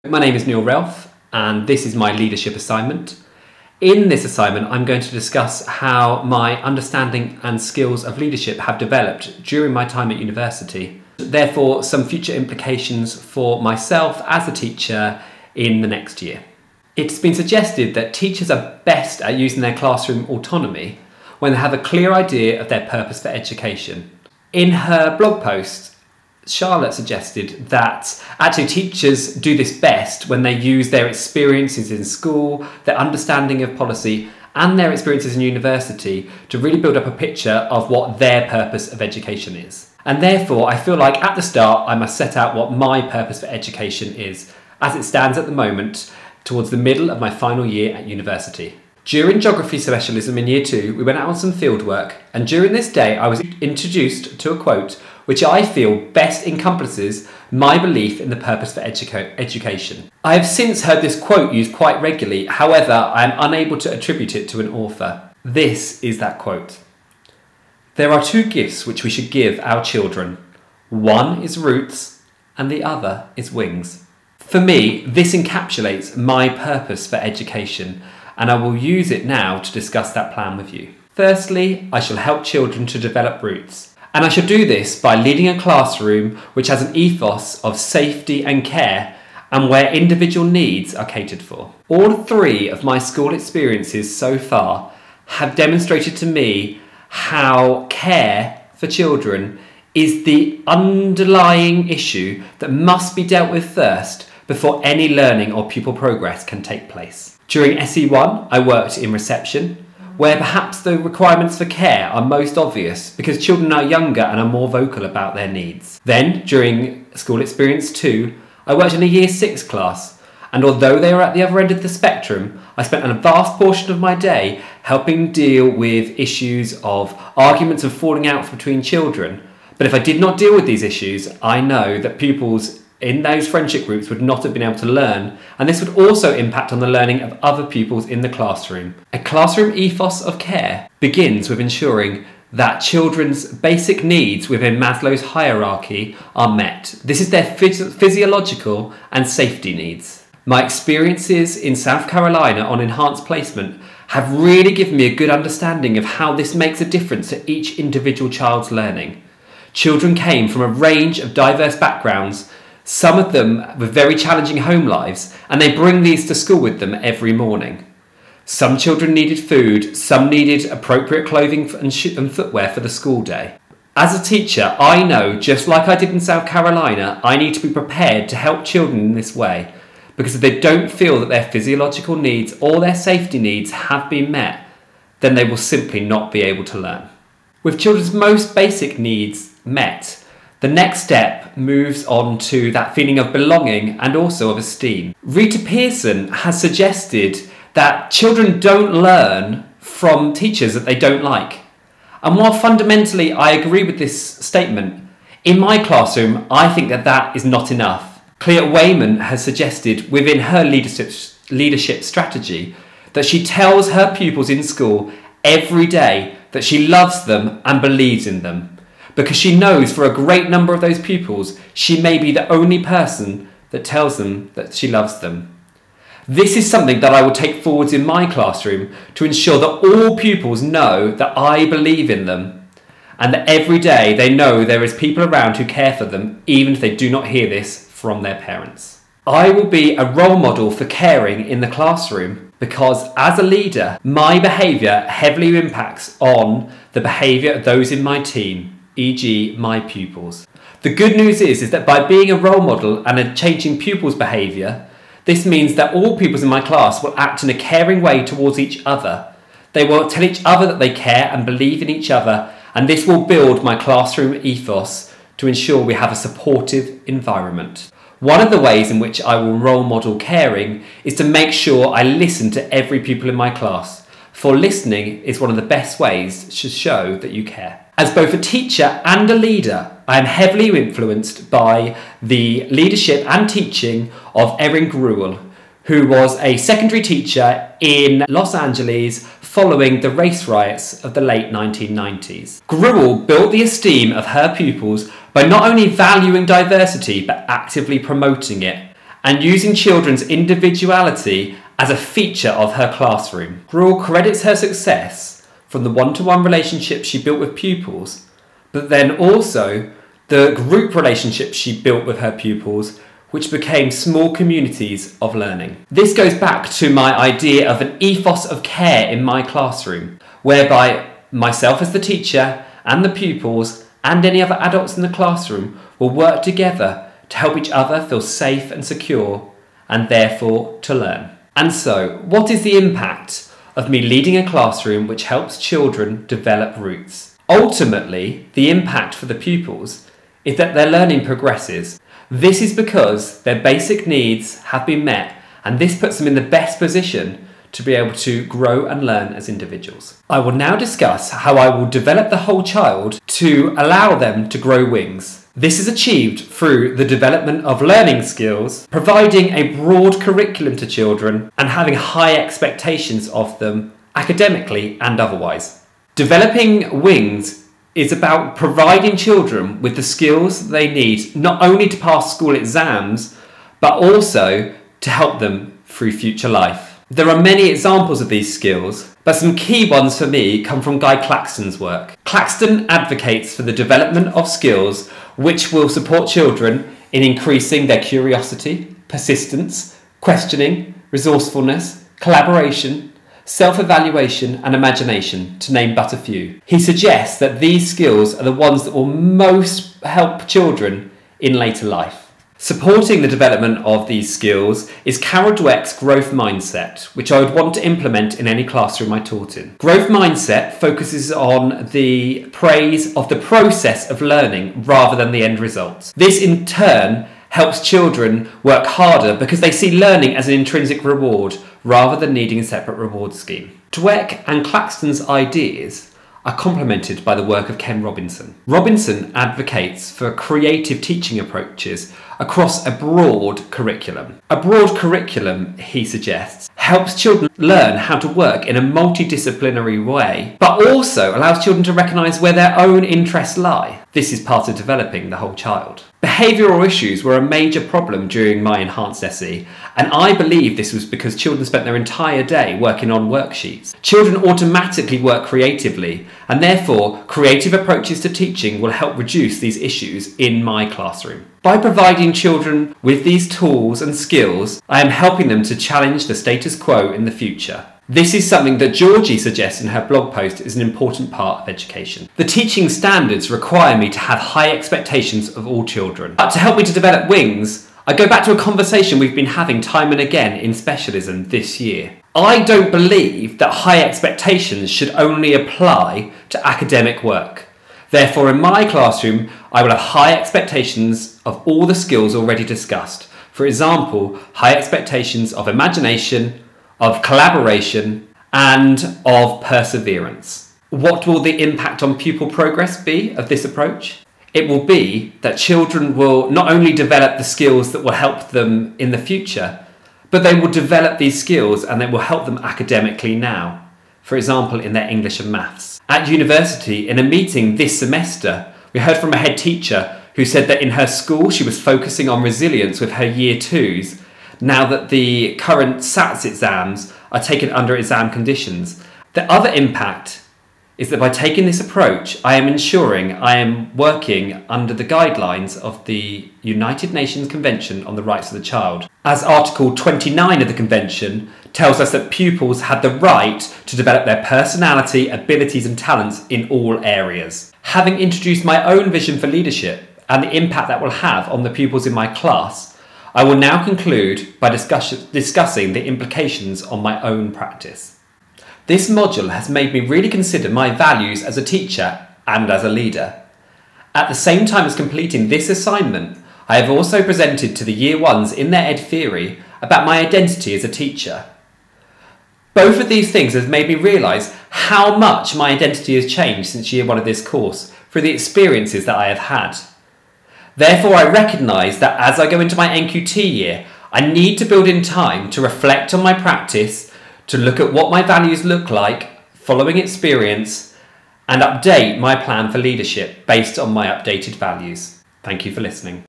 My name is Neil Relf, and this is my leadership assignment. In this assignment, I'm going to discuss how my understanding and skills of leadership have developed during my time at university. Therefore, some future implications for myself as a teacher in the next year. It's been suggested that teachers are best at using their classroom autonomy when they have a clear idea of their purpose for education. In her blog post, Charlotte suggested that actually teachers do this best when they use their experiences in school, their understanding of policy, and their experiences in university to really build up a picture of what their purpose of education is. And therefore, I feel like at the start, I must set out what my purpose for education is, as it stands at the moment, towards the middle of my final year at university. During geography specialism in year 2, we went out on some fieldwork, and during this day I was introduced to a quote which I feel best encompasses my belief in the purpose for education. I have since heard this quote used quite regularly, however I am unable to attribute it to an author. This is that quote. "There are two gifts which we should give our children. One is roots and the other is wings." For me, this encapsulates my purpose for education, and I will use it now to discuss that plan with you. Firstly, I shall help children to develop roots, and I shall do this by leading a classroom which has an ethos of safety and care and where individual needs are catered for. All 3 of my school experiences so far have demonstrated to me how care for children is the underlying issue that must be dealt with first before any learning or pupil progress can take place. During SE1, I worked in reception, where perhaps the requirements for care are most obvious because children are younger and are more vocal about their needs. Then, during school experience 2, I worked in a year 6 class, and although they were at the other end of the spectrum, I spent a vast portion of my day helping deal with issues of arguments and falling out between children. But if I did not deal with these issues, I know that pupils in those friendship groups would not have been able to learn, and this would also impact on the learning of other pupils in the classroom. A classroom ethos of care begins with ensuring that children's basic needs within Maslow's hierarchy are met. This is their physiological and safety needs. My experiences in South Carolina on enhanced placement have really given me a good understanding of how this makes a difference to each individual child's learning. Children came from a range of diverse backgrounds, some of them with very challenging home lives, and they bring these to school with them every morning. Some children needed food, some needed appropriate clothing and footwear for the school day. As a teacher, I know, just like I did in South Carolina, I need to be prepared to help children in this way, because if they don't feel that their physiological needs or their safety needs have been met, then they will simply not be able to learn. With children's most basic needs met, the next step moves on to that feeling of belonging and also of esteem. Rita Pearson has suggested that children don't learn from teachers that they don't like. And while fundamentally I agree with this statement, in my classroom I think that that is not enough. Clea Wayman has suggested within her leadership strategy that she tells her pupils in school every day that she loves them and believes in them, because she knows for a great number of those pupils, she may be the only person that tells them that she loves them. This is something that I will take forwards in my classroom to ensure that all pupils know that I believe in them and that every day they know there is people around who care for them, even if they do not hear this from their parents. I will be a role model for caring in the classroom because as a leader, my behaviour heavily impacts on the behaviour of those in my team, e.g. my pupils. The good news is that by being a role model and changing pupils' behaviour, this means that all pupils in my class will act in a caring way towards each other. They will tell each other that they care and believe in each other, and this will build my classroom ethos to ensure we have a supportive environment. One of the ways in which I will role model caring is to make sure I listen to every pupil in my class, for listening is one of the best ways to show that you care. As both a teacher and a leader, I am heavily influenced by the leadership and teaching of Erin Gruel, who was a secondary teacher in Los Angeles following the race riots of the late 1990s. Gruel built the esteem of her pupils by not only valuing diversity but actively promoting it, and using children's individuality as a feature of her classroom. Relf credits her success from the one-to-one relationships she built with pupils, but then also the group relationships she built with her pupils, which became small communities of learning. This goes back to my idea of an ethos of care in my classroom, whereby myself as the teacher and the pupils and any other adults in the classroom will work together to help each other feel safe and secure, and therefore to learn. And so, what is the impact of me leading a classroom which helps children develop roots? Ultimately, the impact for the pupils is that their learning progresses. This is because their basic needs have been met, and this puts them in the best position to be able to grow and learn as individuals. I will now discuss how I will develop the whole child to allow them to grow wings. This is achieved through the development of learning skills, providing a broad curriculum to children, and having high expectations of them academically and otherwise. Developing wings is about providing children with the skills they need not only to pass school exams, but also to help them through future life. There are many examples of these skills, but some key ones for me come from Guy Claxton's work. Claxton advocates for the development of skills which will support children in increasing their curiosity, persistence, questioning, resourcefulness, collaboration, self-evaluation and imagination, to name but a few. He suggests that these skills are the ones that will most help children in later life. Supporting the development of these skills is Carol Dweck's growth mindset, which I would want to implement in any classroom I taught in. Growth mindset focuses on the praise of the process of learning rather than the end results. This in turn helps children work harder because they see learning as an intrinsic reward rather than needing a separate reward scheme. Dweck and Claxton's ideas are complemented by the work of Ken Robinson. Robinson advocates for creative teaching approaches across a broad curriculum. A broad curriculum, he suggests, helps children learn how to work in a multidisciplinary way, but also allows children to recognise where their own interests lie. This is part of developing the whole child. Behavioural issues were a major problem during my enhanced SE, and I believe this was because children spent their entire day working on worksheets. Children automatically work creatively, and therefore creative approaches to teaching will help reduce these issues in my classroom. By providing children with these tools and skills, I am helping them to challenge the status quo in the future. This is something that Georgie suggests in her blog post is an important part of education. The teaching standards require me to have high expectations of all children. But to help me to develop wings, I go back to a conversation we've been having time and again in specialism this year. I don't believe that high expectations should only apply to academic work. Therefore, in my classroom, I will have high expectations of all the skills already discussed. For example, high expectations of imagination, of collaboration, and of perseverance. What will the impact on pupil progress be of this approach? It will be that children will not only develop the skills that will help them in the future, but they will develop these skills and they will help them academically now. For example, in their English and maths. At university, in a meeting this semester, we heard from a head teacher who said that in her school she was focusing on resilience with her year twos, now that the current SATs exams are taken under exam conditions. The other impact is that by taking this approach, I am ensuring I am working under the guidelines of the United Nations Convention on the Rights of the Child. As Article 29 of the Convention tells us that pupils have the right to develop their personality, abilities and talents in all areas. Having introduced my own vision for leadership and the impact that will have on the pupils in my class, I will now conclude by discussing the implications on my own practice. This module has made me really consider my values as a teacher and as a leader. At the same time as completing this assignment, I have also presented to the Year 1s in their Ed Theory about my identity as a teacher. Both of these things have made me realise how much my identity has changed since Year 1 of this course through the experiences that I have had. Therefore, I recognise that as I go into my NQT year, I need to build in time to reflect on my practice, to look at what my values look like following experience, and update my plan for leadership based on my updated values. Thank you for listening.